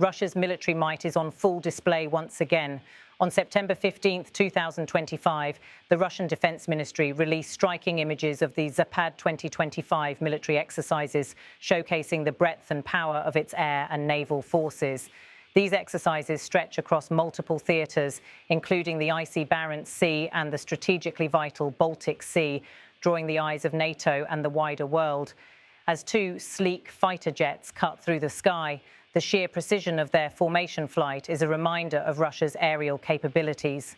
Russia's military might is on full display once again. On September 15, 2025, the Russian Defense Ministry released striking images of the Zapad-2025 military exercises, showcasing the breadth and power of its air and naval forces. These exercises stretch across multiple theatres, including the icy Barents Sea and the strategically vital Baltic Sea, drawing the eyes of NATO and the wider world. As two sleek fighter jets cut through the sky, the sheer precision of their formation flight is a reminder of Russia's aerial capabilities.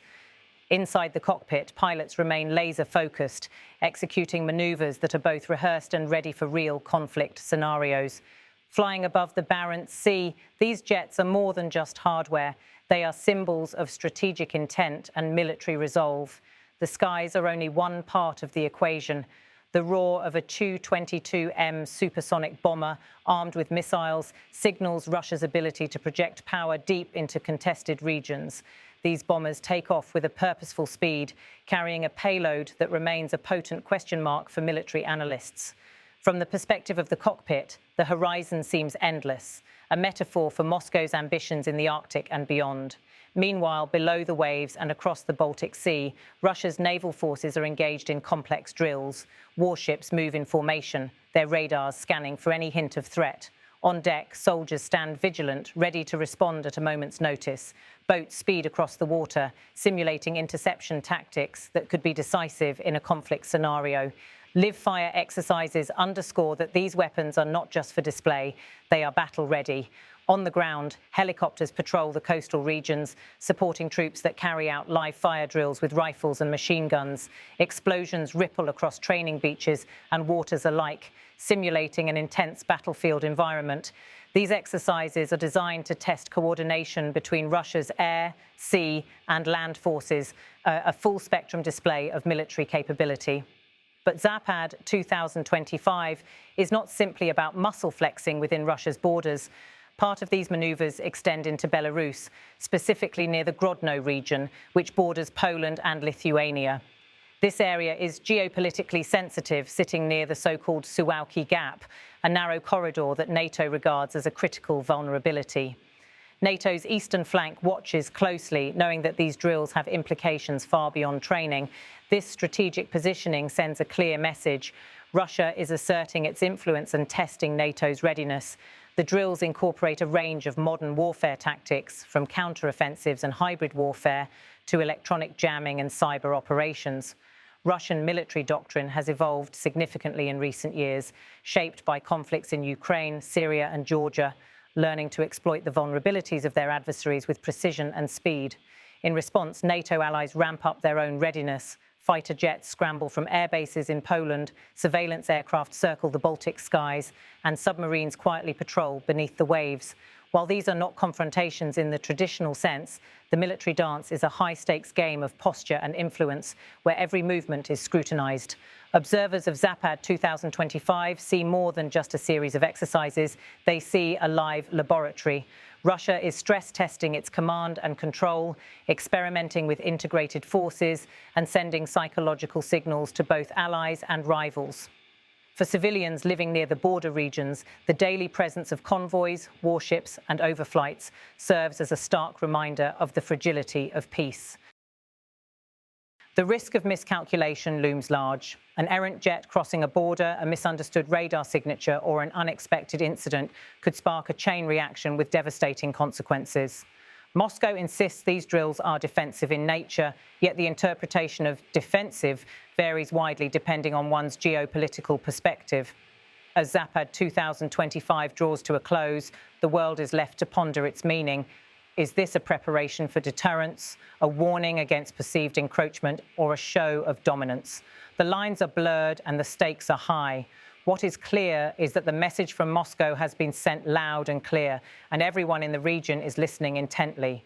Inside the cockpit, pilots remain laser-focused, executing manoeuvres that are both rehearsed and ready for real conflict scenarios. Flying above the Barents Sea, these jets are more than just hardware. They are symbols of strategic intent and military resolve. The skies are only one part of the equation. The roar of a Tu-22M supersonic bomber armed with missiles signals Russia's ability to project power deep into contested regions. These bombers take off with a purposeful speed, carrying a payload that remains a potent question mark for military analysts. From the perspective of the cockpit, the horizon seems endless, a metaphor for Moscow's ambitions in the Arctic and beyond. Meanwhile, below the waves and across the Baltic Sea, Russia's naval forces are engaged in complex drills. Warships move in formation, their radars scanning for any hint of threat. On deck, soldiers stand vigilant, ready to respond at a moment's notice. Boats speed across the water, simulating interception tactics that could be decisive in a conflict scenario. Live-fire exercises underscore that these weapons are not just for display, they are battle-ready. On the ground, helicopters patrol the coastal regions, supporting troops that carry out live fire drills with rifles and machine guns. Explosions ripple across training beaches and waters alike, simulating an intense battlefield environment. These exercises are designed to test coordination between Russia's air, sea, and land forces, a full-spectrum display of military capability. But Zapad 2025 is not simply about muscle flexing within Russia's borders. Part of these manoeuvres extend into Belarus, specifically near the Grodno region, which borders Poland and Lithuania. This area is geopolitically sensitive, sitting near the so-called Suwałki Gap, a narrow corridor that NATO regards as a critical vulnerability. NATO's eastern flank watches closely, knowing that these drills have implications far beyond training. This strategic positioning sends a clear message. Russia is asserting its influence and testing NATO's readiness. The drills incorporate a range of modern warfare tactics, from counter-offensives and hybrid warfare to electronic jamming and cyber operations. Russian military doctrine has evolved significantly in recent years, shaped by conflicts in Ukraine, Syria and Georgia, learning to exploit the vulnerabilities of their adversaries with precision and speed. In response, NATO allies ramp up their own readiness. Fighter jets scramble from air bases in Poland, surveillance aircraft circle the Baltic skies, and submarines quietly patrol beneath the waves. While these are not confrontations in the traditional sense, the military dance is a high-stakes game of posture and influence where every movement is scrutinized. Observers of Zapad 2025 see more than just a series of exercises. They see a live laboratory. Russia is stress-testing its command and control, experimenting with integrated forces, and sending psychological signals to both allies and rivals. For civilians living near the border regions, the daily presence of convoys, warships, and overflights serves as a stark reminder of the fragility of peace. The risk of miscalculation looms large. An errant jet crossing a border, a misunderstood radar signature, or an unexpected incident could spark a chain reaction with devastating consequences. Moscow insists these drills are defensive in nature, yet the interpretation of defensive varies widely depending on one's geopolitical perspective. As Zapad 2025 draws to a close, the world is left to ponder its meaning. Is this a preparation for deterrence, a warning against perceived encroachment, or a show of dominance? The lines are blurred and the stakes are high. What is clear is that the message from Moscow has been sent loud and clear, and everyone in the region is listening intently.